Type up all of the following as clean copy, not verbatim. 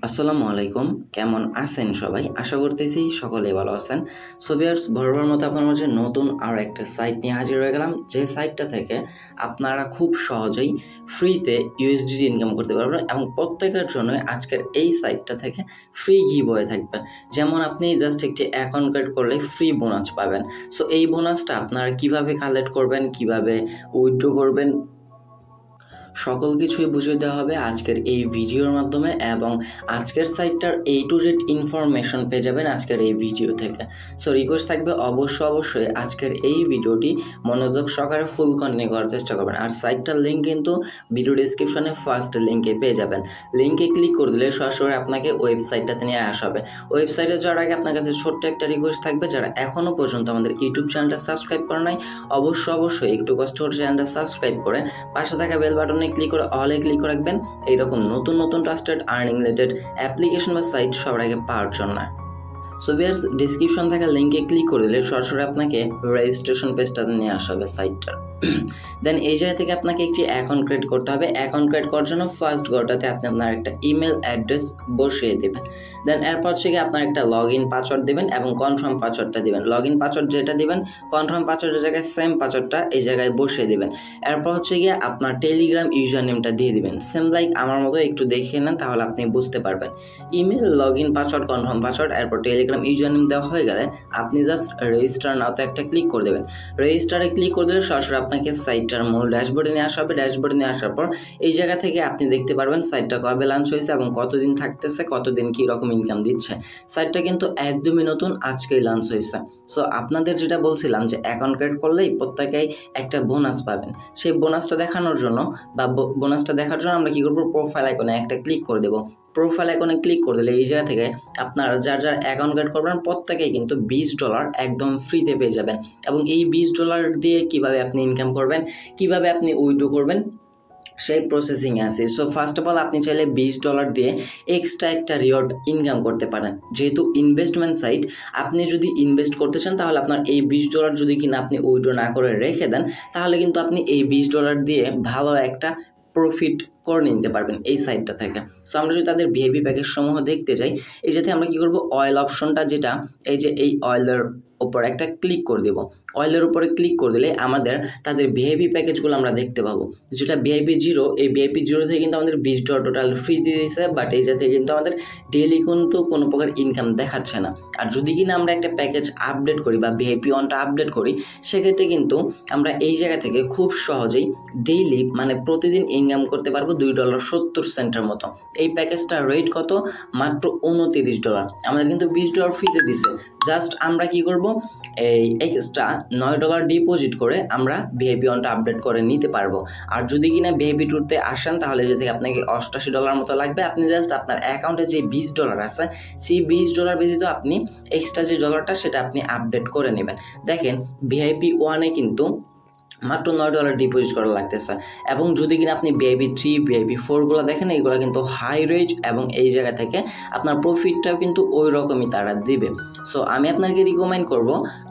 আসসালামু আলাইকুম, কেমন আছেন সবাই? আশা করতেছি সকলেই ভালো আছেন। সো ভিউয়ার্স, বরাবর মতো আপনার মাঝে নতুন আরও একটা সাইট নিয়ে হাজির হয়ে গেলাম, যে সাইটটা থেকে আপনারা খুব সহজেই ফ্রিতে ইউএসডিটি ইনকাম করতে পারবেন এবং প্রত্যেকের জন্য আজকের এই সাইটটা থেকে ফ্রি গিভওয়ে থাকবে। যেমন আপনি জাস্ট একটি অ্যাকাউন্ট ক্রিয়েট করলে ফ্রি বোনাস পাবেন। সো এই বোনাসটা আপনারা কিভাবে কালেক্ট করবেন, কিভাবে উইথড্র করবেন, সকল কিছুই বুঝিয়ে দেওয়া হবে আজকের এই ভিডিওর মাধ্যমে, এবং আজকের সাইটটার A to Z ইনফরমেশন পেয়ে যাবেন আজকের এই ভিডিও থেকে। সো রিকোয়েস্ট থাকবে অবশ্যই আজকের এই ভিডিওটি মনোযোগ সহকারে ফুল কন্টিনিউ করার চেষ্টা করবেন। আর সাইটটার লিঙ্ক কিন্তু ভিডিও ডিসক্রিপশনে ফার্স্ট লিঙ্কে পেয়ে যাবেন। লিঙ্কে ক্লিক করে দিলে সরাসরি আপনাকে ওয়েবসাইটটাতে নিয়ে আসা হবে। ওয়েবসাইটে যাওয়ার আগে আপনার কাছে ছোট্ট একটা রিকোয়েস্ট থাকবে, যারা এখনও পর্যন্ত আমাদের ইউটিউব চ্যানেলটা সাবস্ক্রাইব করে নাই অবশ্যই একটু কষ্ট করে চ্যানেলটা সাবস্ক্রাইব করে পাশে থাকা বেল বাটন ক্লিক করে অলে ক্লিক করে রাখবেন এইরকম নতুন ট্রাস্টেড আর্নিং রিলেটেড অ্যাপ্লিকেশন বা সাইট সবার আগে পাওয়ার জন্য। সো ভিউয়ার্স, ডিসক্রিপশন থাকা লিঙ্কে ক্লিক করে দিলে সরাসরি আপনাকে রেজিস্ট্রেশন পেজটাতে নিয়ে আসা হবে সাইটটার। দেন এই জায়গা থেকে আপনাকে একটি অ্যাকাউন্ট ক্রিয়েট করতে হবে। অ্যাকাউন্ট ক্রিয়েট করার জন্য ফার্স্ট ঘরটাতে আপনি আপনার একটা ইমেল অ্যাড্রেস বসিয়ে দেবেন। দেন এরপর থেকে আপনার একটা লগ ইন পাসওয়ার্ড দেবেন এবং কনফার্ম পাসওয়ার্ডটা দেবেন। লগ ইন পাসওয়ার্ড যেটা দিবেন, কনফার্ম পাসওয়ার্ডের জায়গায় সেম পাসওয়ার্ডটা এই জায়গায় বসিয়ে দেবেন। এরপর গিয়ে আপনার টেলিগ্রাম ইউজার নেমটা দিয়ে দিবেন। সেম লাইক আমার মতো একটু দেখে নেন, তাহলে আপনি বুঝতে পারবেন। Email, log in password, confirm password, এরপর টেলিগ্রাম ইউজার নেম দেওয়া হয়ে গেলে আপনি জাস্ট রেজিস্টার নাওতে একটা ক্লিক করে দেবেন। রেজিস্টারে ক্লিক করে দিলে সরাসরি আপনাকে সাইটটার মূল ড্যাশবোর্ডে নিয়ে আসা হবে। ড্যাশবোর্ডে নিয়ে আসার পর এই জায়গা থেকে আপনি দেখতে পারবেন সাইটটা কবে লঞ্চ হয়েছে এবং কতদিন থাকতেছে, কতদিন কী রকম ইনকাম দিচ্ছে। সাইটটা কিন্তু একদমই নতুন, আজকেই লঞ্চ হয়েছে। সো আপনাদের যেটা বলছিলাম যে অ্যাকাউন্ট ক্রিয়েট করলেই প্রত্যেকেই একটা বোনাস পাবেন, সেই বোনাসটা দেখানোর জন্য বা বোনাসটা দেখার জন্য আমরা কী করবো, প্রোফাইল আইকনে একটা ক্লিক করে দেবো। প্রোফাইল আইকনে ক্লিক করে দিলে এই জায়গা থেকে আপনারা যার অ্যাকাউন্ট ক্রিয়েট করবেন প্রত্যেকেই কিন্তু $20 একদম ফ্রিতে পেয়ে যাবেন। এবং এই $20 দিয়ে কিভাবে আপনি ইনকাম করবেন, কিভাবে আপনি উইথড্র করবেন, সেই প্রসেসিংয়ে আছে। সো ফার্স্ট অফ অল আপনি চাইলে $20 দিয়ে এক্সট্রা একটা রিওয়ার্ড ইনকাম করতে পারেন। যেহেতু ইনভেস্টমেন্ট সাইট, আপনি যদি ইনভেস্ট করতে চান তাহলে আপনার এই $20 যদি কিনা আপনি উইথড্র না করে রেখে দেন, তাহলে কিন্তু আপনি এই $20 দিয়ে ভালো একটা প্রফিট করে নিতে পারবেন এই সাইটটা থেকে। সো আমরা যদি তাদের ভিআইপি প্যাকেজ সমূহ দেখতে যাই, এই যাতে আমরা কী করবো, অয়েল অপশনটা যেটা, এই যে এই অয়েলের ওপর একটা ক্লিক করে দেবো। অয়েলের উপরে ক্লিক করে দিলে আমাদের তাদের ভিআইপি প্যাকেজগুলো আমরা দেখতে পাবো। যেটা ভিআইপি 0, এই ভিআইপি 0 থেকে কিন্তু আমাদের $20 টোটাল ফ্রি দিয়ে দিয়েছে, বাট এই জায়গা থেকে কিন্তু আমাদের ডেইলি কিন্তু কোনো প্রকার ইনকাম দেখাচ্ছে না। আর যদি কিনা আমরা একটা প্যাকেজ আপডেট করি বা ভিআইপি 1টা আপডেট করি, সেক্ষেত্রে কিন্তু আমরা এই জায়গা থেকে খুব সহজেই ডেইলি মানে প্রতিদিন ইনকাম করতে পারবো $2.70 মতো। এই প্যাকেজটার রেট কত? মাত্র $29। আমাদের কিন্তু $20 ফ্রিতে দিছে। জাস্ট আমরা কি করব, এই এক্সট্রা $9 ডিপোজিট করে আমরা ভিআইপি 1টা আপডেট করে নিতে পারবো। আর যদি কিনা ভিআইপি 2তে আসেন, তাহলে যদি আপনাকে $88 মতো লাগবে। আপনি জাস্ট আপনার অ্যাকাউন্টে যে $20 আছে, সেই $20 ব্যতীত আপনি এক্সট্রা যে ডলারটা সেটা আপনি আপডেট করে নেবেন। দেখেন ভিআইপি 1-এ কিন্তু মাত্র $9 ডিপোজিট করা লাগতেছে। এবং যদি কিনা আপনি ভিআইপি 3, ভিআইপি 4গুলো দেখেন, এইগুলো কিন্তু হাই রেট এবং এই জায়গা থেকে আপনার প্রফিটটাও কিন্তু ওই রকমই তারা দিবে। সো আমি আপনাকে রিকমেন্ড করব,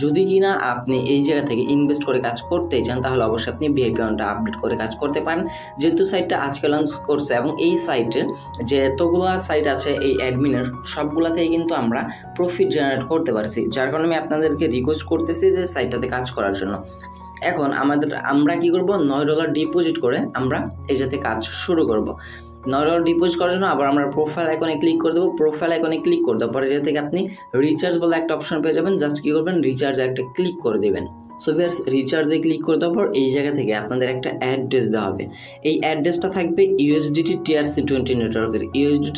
যদি কিনা আপনি এই জায়গা থেকে ইনভেস্ট করে কাজ করতে চান, তাহলে অবশ্যই আপনি ভিআইপি 1টা আপডেট করে কাজ করতে পারেন। যেহেতু সাইটটা আজকে লঞ্চ করছে এবং এই সাইটের যে এতগুলো সাইট আছে, এই অ্যাডমিনের সবগুলোতেই কিন্তু আমরা প্রফিট জেনারেট করতে পারছি, যার কারণে আমি আপনাদেরকে রিকোয়েস্ট করতেছি যে সাইটটাতে কাজ করার জন্য। এখন আমরা কি করব, $9 ডিপোজিট করে আমরা এই যাতে কাজ শুরু করব। $9 ডিপোজিট করার জন্য আবার আমরা প্রোফাইল আইকনে ক্লিক করে দেবো। প্রোফাইল আইকনে ক্লিক করে দেওয়ার পরে যেটা থেকে আপনি রিচার্জ বলে একটা অপশন পেয়ে যাবেন। জাস্ট কী করবেন, রিচার্জে একটা ক্লিক করে দেবেন। সো ভিউয়ার্স, রিচার্জে ক্লিক করে দেওয়ার পর এই জায়গা থেকে আপনাদের একটা অ্যাড্রেস দেওয়া হবে। এই অ্যাড্রেসটা থাকবে USDT TRC20 নেটওয়ার্কের, USDT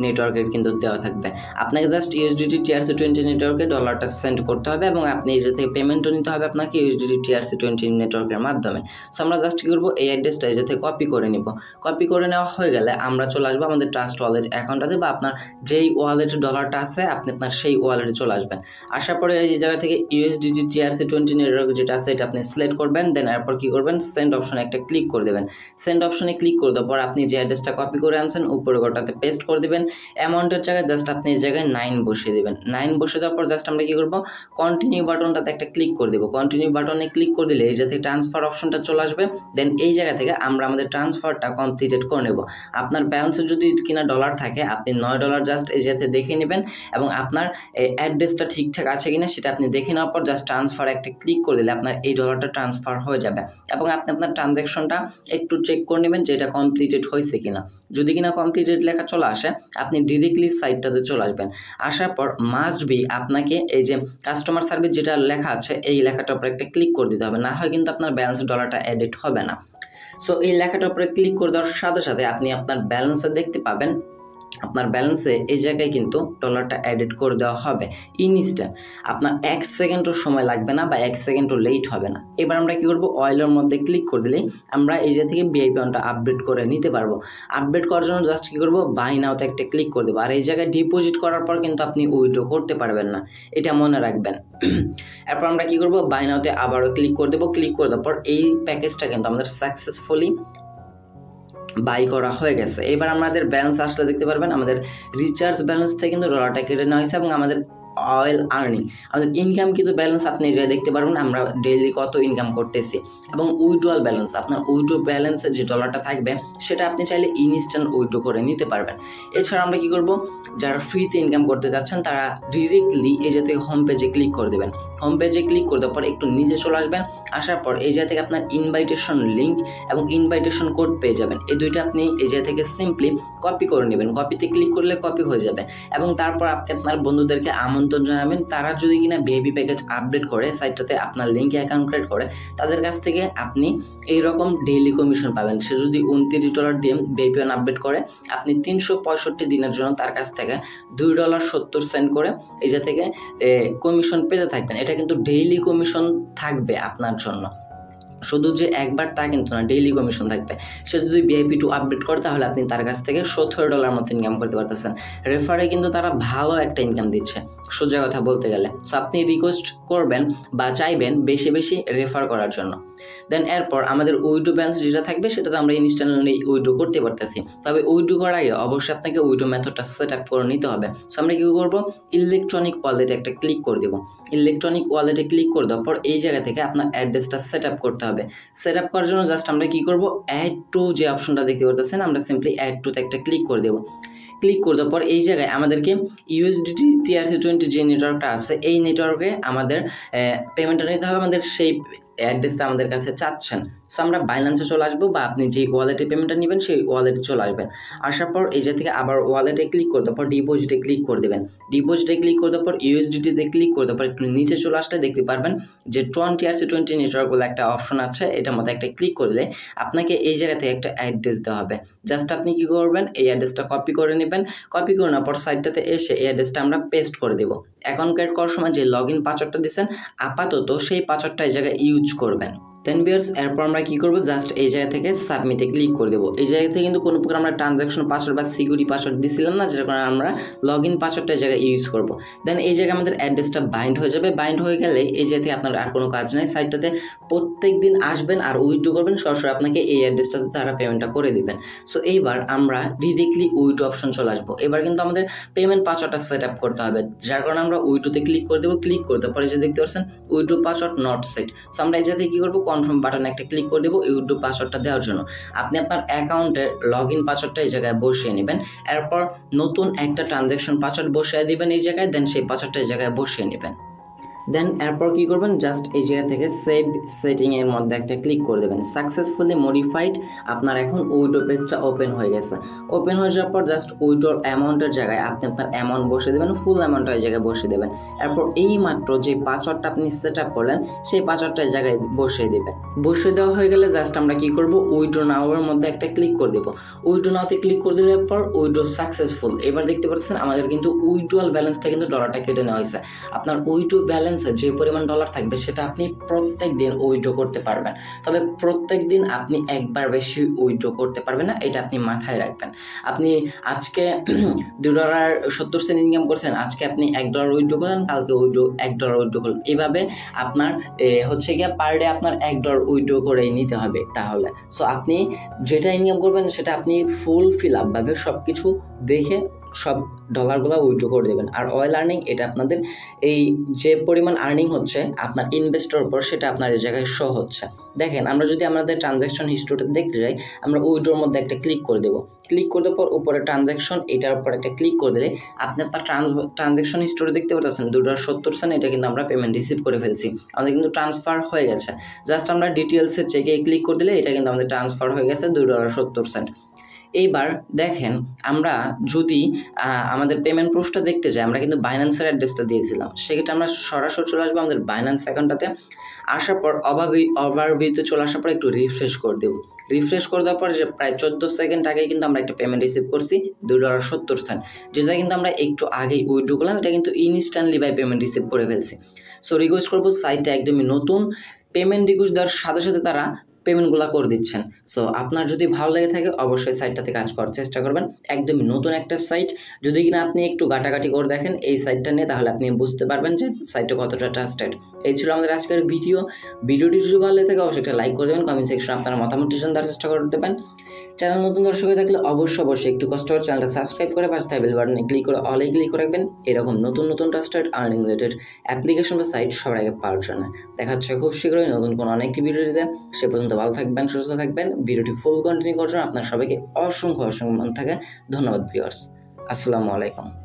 নেটওয়ার্কের কিন্তু দেওয়া থাকবে। আপনাকে জাস্ট USDT TRC20 নেটওয়ার্কে ডলারটা সেন্ড করতে হবে এবং আপনি এই জায়গা থেকে পেমেন্টও নিতে হবে আপনাকে USDT TRC20 নেটওয়ার্কের মাধ্যমে। সো আমরা জাস্ট কী করবো, এই অ্যাড্রেসটা এই জায়গা থেকে কপি করে নিব। কপি করে নেওয়া হয়ে গেলে আমরা চলে আসবো আমাদের ট্রাস্ট ওয়ালেট অ্যাকাউন্টটাতে, বা আপনার যেই ওয়ালেটে ডলারটা আছে আপনি আপনার সেই ওয়ালেটে চলে আসবেন। আসার পরে এই জায়গা থেকে USDT TRC20 নেটওয়ার্ক যেটা আছে এটা আপনি সিলেক্ট করবেন। দেন এরপর কি করবেন, সেন্ড অপশনে একটা ক্লিক করে দেবেন। সেন্ড অপশনে ক্লিক করে দেওয়ার পর আপনি যে অ্যাড্রেসটা কপি করে আনছেন উপরে গোটাতে পেস্ট করে দেবেন। অ্যামাউন্টের জায়গায় জাস্ট আপনি এই জায়গায় 9 বসিয়ে দেবেন। 9 বসিয়ে দেওয়ার পর জাস্ট আমরা কি করব, কন্টিনিউ বাটনটাতে একটা ক্লিক করে দেবো। কন্টিনিউ বাটনে ক্লিক করে দিলে এই যাতে ট্রান্সফার অপশনটা চলে আসবে। দেন এই জায়গা থেকে আমরা আমাদের ট্রান্সফারটা কমপ্লিটেড করে নেব। আপনার ব্যালেন্সে যদি কিনা ডলার থাকে আপনি $9 জাস্ট এই যাতে দেখে নেবেন এবং আপনার অ্যাড্রেসটা ঠিকঠাক আছে কিনা সেটা আপনি দেখে নেওয়ার পর জাস্ট ট্রান্সফার একটা ক্লিক করে দিলে আপনার এই ডলারটা ট্রান্সফার হয়ে যাবে এবং আপনি আপনার ট্রানজ্যাকশনটা একটু চেক করে নেবেন যে এটা কমপ্লিটেড হয়েছে কিনা। যদি কিনা কমপ্লিটেড লেখা চলে আসে আপনি ডিরেক্টলি সাইটটাতে চলে আসবেন। আসার পর মাস্ট বি আপনাকে এই যে কাস্টমার সার্ভিস যেটা লেখা আছে এই লেখাটার উপরে একটা ক্লিক করে দিতে হবে, না হয় কিন্তু আপনার ব্যালেন্স ডলারটা এডিট হবে না। সো এই লেখাটার উপরে ক্লিক করে দেওয়ার সাথে সাথে আপনি আপনার ব্যালেন্সে দেখতে পাবেন আপনার ব্যালেন্সে এই জায়গায় কিন্তু ডলারটা এডিট করে দেওয়া হবে ইনস্ট্যান্ট। আপনার 1 সেকেন্ডও সময় লাগবে না বা 1 সেকেন্ডও লেট হবে না। এবার আমরা কি করব, অয়েলের মধ্যে ক্লিক করে দিলেই আমরা এই জায়গা থেকে ভিআইপি অনটা আপডেট করে নিতে পারবো। আপডেট করার জন্য জাস্ট কি করব, বাই নাওতে একটা ক্লিক করে দেবো। আর এই জায়গায় ডিপোজিট করার পর কিন্তু আপনি উইথড্র করতে পারবেন না, এটা মনে রাখবেন। এরপর আমরা কি করব, বাই নাওতে আবারও ক্লিক করে দেবো। ক্লিক করে দেওয়ার পর এই প্যাকেজটা কিন্তু আমাদের সাকসেসফুলি বাই করা হয়ে গেছে। এবার আমাদের ব্যালেন্স আসলে দেখতে পারবেন আমাদের রিচার্জ ব্যালেন্স থেকে কিন্তু ডলারটা কেটে নেওয়া হয়েছে এবং আমাদের অয়েল আর্নিং আমাদের ইনকাম কিন্তু ব্যালেন্স আপনি যা দেখতে পারবেন আমরা ডেইলি কত ইনকাম করতেছি এবং উইথড্রয়াল ব্যালেন্স আপনার উইথড্র ব্যালেন্সের যে ডলারটা থাকবে সেটা আপনি চাইলে ইনস্ট্যান্ট উইথড্র করে নিতে পারবেন। এছাড়া আমরা কি করব, যারা ফ্রিতে ইনকাম করতে যাচ্ছেন তারা ডিরেক্টলি এই জায়গা থেকে হোম পেজে ক্লিক করে দেবেন। হোম পেজে ক্লিক করে দেওয়ার পর একটু নিচে চলে আসবেন। আসার পর এই জায়গা থেকে আপনার ইনভাইটেশন লিঙ্ক এবং ইনভাইটেশন কোড পেয়ে যাবেন। এই দুইটা আপনি এই জায়গা থেকে সিম্পলি কপি করে নেবেন। কপিতে ক্লিক করলে কপি হয়ে যাবে এবং তারপর আপনি আপনার বন্ধুদেরকে আমন্ত্রণ জানাবেন। তারা যদি কিনা ভিআইপি প্যাকেজ আপডেট করে সাইটটাতে আপনার লিঙ্কে অ্যাকাউন্ট ক্রিয়েট করে তাদের কাছ থেকে আপনি এইরকম ডেইলি কমিশন পাবেন। সে যদি $29 দিয়ে ভিআইপি অন আপডেট করে আপনি 365 দিনের জন্য তার কাছ থেকে $2.70 করে এই জায়গা থেকে কমিশন পেতে থাকবেন। এটা কিন্তু ডেইলি কমিশন থাকবে আপনার জন্য, শুধু যে একবার তা কিন্তু না, ডেইলি কমিশন থাকবে। সে যদি VIP 2 আপডেট করে তাহলে আপনি তার কাছ থেকে $17 মতো ইনকাম করতে পারতেছেন। রেফারে কিন্তু তারা ভালো একটা ইনকাম দিচ্ছে সোজা কথা বলতে গেলে। সো আপনি রিকোয়েস্ট করবেন বা চাইবেন বেশি বেশি রেফার করার জন্য। দেন এরপর আমাদের উইথড্র ব্যালেন্স যেটা থাকবে সেটা তো আমরা ইনস্ট্যান্টলি উইথড্র করতে পারতেছি, তবে উইথড্র করার আগে অবশ্যই আপনাকে উইথড্র মেথডটা সেট আপ করে নিতে হবে। সো আমরা কী করবো, ইলেকট্রনিক ওয়ালেটে একটা ক্লিক করে দেবো। ইলেকট্রনিক ওয়ালেটে ক্লিক করে দেওয়ার পর এই জায়গা থেকে আপনার অ্যাড্রেসটা সেট আপ করতে হবে। সেট আপ করার জন্য জাস্ট আমরা কি করব, অ্যাড টু যে অপশনটা দেখতে পাচ্ছেন আমরা সিম্পলি অ্যাড টুতে একটা ক্লিক করে দেবো। ক্লিক করে দেওয়ার পর এই জায়গায় আমাদেরকে USDT TRC20 যে নেটওয়ার্কটা আছে এই নেটওয়ার্কে আমাদের পেমেন্টটা নিতে হবে। আমাদের সেই অ্যাড্রেসটা আমাদের কাছে চাচ্ছেন। সো আমরা বাইন্যান্সে চলে আসবো বা আপনি যে ওয়ালেটে পেমেন্টটা নেবেন সেই ওয়ালেটে চলে আসবেন। আসার পর এই জায়গা থেকে আবার ওয়ালেটে ক্লিক করে দেওয়ার পর ডিপোজিটে ক্লিক করে দেবেন। ডিপোজিটে ক্লিক করে দেওয়ার পর USDT-তে ক্লিক করে দেওয়ার পর একটু নিচে চলে আসলে দেখতে পারবেন যে TRC20 নেটওয়ার্ক বলে একটা অপশন আছে, এটার মধ্যে একটা ক্লিক করলে আপনাকে এই জায়গা থেকে একটা অ্যাড্রেস দেওয়া হবে। জাস্ট আপনি কি করবেন, এই অ্যাড্রেসটা কপি করে নেবেন। কপি করে নেওয়ার পর সাইটটাতে এসে এই অ্যাড্রেসটা আমরা পেস্ট করে দেবো। অ্যাকাউন্ট ক্রিয়েট করার সময় যে লগইন পাসওয়ার্ডটা দিচ্ছেন আপাতত সেই পাসওয়ার্ডটা এই জায়গায় ইউজ করবেন। দেন ভিউয়ার্স এরপর আমরা কি করব, জাস্ট এই জায়গা থেকে সাবমিটে ক্লিক করে দেবো। এই জায়গা থেকে কিন্তু কোনো প্রকার আমরা ট্রানজ্যাকশন পাসওয়ার্ড বা সিকিউরিটি পাসওয়ার্ড দিছিলাম না, যেটা কারণে আমরা লগইন পাসওয়ার্ডটা এই জায়গায় ইউজ করব। দেন এই জায়গায় আমাদের অ্যাড্রেসটা বাইন্ড হয়ে যাবে। বাইন্ড হয়ে গেলে এই জায়গা থেকে আপনার আর কোনো কাজ নেই, সাইটটাতে প্রত্যেক দিন আসবেন আর উইথড্র করবেন, সরাসরি আপনাকে এই অ্যাড্রেসটাতে তারা পেমেন্টটা করে দিবেন। সো এইবার আমরা ডিরেক্টলি উইথড্র অপশন চলে আসবো। এবার কিন্তু আমাদের পেমেন্ট পাসওয়ার্ডটা সেট আপ করতে হবে, যার কারণে আমরা উইথড্রোতে ক্লিক করে দেবো। ক্লিক করতে পরে যে দেখতে পাচ্ছেন withdraw password not set. So আমরা এই জায়গা থেকে কী করবো, কনফার্ম বাটনে একটা ক্লিক করে দেবো উইথড্র পাসওয়ার্ডটা দেওয়ার জন্য। আপনি আপনার অ্যাকাউন্টের লগইন পাসওয়ার্ডটা এই জায়গায় বসিয়ে নেবেন। এরপর নতুন একটা ট্রানজ্যাকশন পাসওয়ার্ড বসিয়ে দিবেন এই জায়গায়, দেন সেই পাসওয়ার্ডটা এই জায়গায় বসিয়ে নেবেন। দেন এরপর কী করবেন, জাস্ট এই জায়গা থেকে সেভ সেটিংয়ের মধ্যে একটা ক্লিক করে দেবেন। সাকসেসফুলি মডিফাইড আপনার এখন উইথড্র পেজটা ওপেন হয়ে গেছে। ওপেন হয়ে যাওয়ার পর জাস্ট উইথড্রর অ্যামাউন্টের জায়গায় আপনি আপনার অ্যামাউন্ট বসিয়ে দেবেন, ফুল অ্যামাউন্টটা এই জায়গায় বসিয়ে দেবেন। এরপর এই মাত্র যে পাসওয়ার্ডটা আপনি সেট আপ করলেন সেই পাসওয়ার্ডটা এই জায়গায় বসিয়ে দেবেন। বসিয়ে দেওয়া হয়ে গেলে জাস্ট আমরা কী করবো, উইথড্র নাওয়ের মধ্যে একটা ক্লিক করে দেবো। উইথড্র নাওতে ক্লিক করে দেওয়ার পর উইথড্র সাকসেসফুল। এবার দেখতে পাচ্ছেন আমাদের কিন্তু উইথড্রয়াল ব্যালেন্স থেকে কিন্তু ডলারটা কেটে নেওয়া হয়েছে। আপনার উইথড্র ব্যালেন্স বাইন্যান্সে যে পরিমাণ ডলার থাকবে সেটা আপনি প্রত্যেক দিন উইথড্র করতে পারবেন। তবে প্রত্যেক দিন আপনি একবার বেশি উইথড্র করতে পারবেন না, এটা আপনি মাথায় রাখবেন। আপনি আজকে $2.70 ইনকাম করছেন, আজকে আপনি $1 উইথড্র করলেন, কালকে $1 উইথড্র করলেন, এইভাবে আপনার হচ্ছে গিয়ে পার ডে আপনার $1 উইথড্র করেই নিতে হবে। তাহলে সো আপনি যেটা ইনকাম করবেন সেটা আপনি ফুল ফিল আপ ভাবে সব কিছু দেখে সব ডলারগুলো উইথড্র করে দেবেন। আর অয়েল আর্নিং এটা আপনাদের এই যে পরিমাণ আর্নিং হচ্ছে আপনার ইনভেস্টর উপর, সেটা আপনার এই জায়গায় শো হচ্ছে। দেখেন, আমরা যদি আমাদের ট্রানজ্যাকশন হিস্ট্রিটা দেখতে যাই, আমরা উইথড্রোর মধ্যে একটা ক্লিক করে দেবো। ক্লিক করে দেওয়ার পর উপরে ট্রানজ্যাকশন, এটার উপর একটা ক্লিক করে দিলে আপনি আপনার ট্রানজ্যাকশন হিস্ট্রি দেখতে পাচ্ছেন $2.70, এটা কিন্তু আমরা পেমেন্ট রিসিভ করে ফেলছি, আমাদের কিন্তু ট্রান্সফার হয়ে গেছে। জাস্ট আমরা ডিটেলসে চেকে ক্লিক করে দিলে এটা কিন্তু আমাদের ট্রান্সফার হয়ে গেছে $2.70। এইবার দেখেন, আমরা যদি আমাদের পেমেন্ট প্রুফটা দেখতে চাই, আমরা কিন্তু বাইন্যান্সের অ্যাড্রেসটা দিয়েছিলাম, সেক্ষেত্রে আমরা সরাসরি চলে আসবো আমাদের বাইন্যান্স অ্যাকাউন্টটাতে। আসার পর ওভারভিউতে চলে আসার পর একটু রিফ্রেশ করে দেবো। রিফ্রেশ করে দেওয়ার পর যে প্রায় 14 সেকেন্ড আগে কিন্তু আমরা একটা পেমেন্ট রিসিভ করছি $2.70, যেটা কিন্তু আমরা একটু আগেই উইথড্র করলাম, এটা কিন্তু ইনস্ট্যান্টলি বাই পেমেন্ট রিসিভ করে ফেলছি। সো রিকোয়েস্ট করবো, সাইটটা একদমই নতুন, পেমেন্ট রিকোয়েস্ট দেওয়ার সাথে সাথে তারা পেমেন্টগুলো করে দিচ্ছেন। সো আপনার যদি ভালো লেগে থাকে অবশ্যই সাইটটাতে কাজ করার চেষ্টা করবেন। একদমই নতুন একটা সাইট, যদি কিনা আপনি একটু ঘাটাঘাটি করে দেখেন এই সাইটটা নিয়ে, তাহলে আপনি বুঝতে পারবেন যে সাইটটা কতটা ট্রাস্টেড। এই ছিল আমাদের আজকের ভিডিওটি যদি ভালো লেগে থাকে অবশ্যই একটা লাইক করে দেবেন, কমেন্ট সেকশনে আপনার মতামতটি জানার চেষ্টা করে দেবেন। চ্যানেল নতুন দর্শক হয়ে থাকলে অবশ্যই একটু কষ্ট করে চ্যানেলটা সাবস্ক্রাইব করে পাশে থাকা বেল বাটনে ক্লিক করে অলে ক্লিক করে রাখবেন, এরকম নতুন ট্রাস্টেড আর্নিং রিলেটেড অ্যাপ্লিকেশন বা সাইট সবার আগে পাওয়ার জন্য। দেখা হচ্ছে খুব শীঘ্রই নতুন কোনো অনেকটি ভিডিওটিতে। সে পর্যন্ত ভালো থাকবেন, সুস্থ থাকবেন। ভিডিওটি ফুল কন্টিনিউ করার জন্য আপনার সবাইকে অসংখ্য মন থেকে ধন্যবাদ ভিউয়ার্স। আসসালামু আলাইকুম।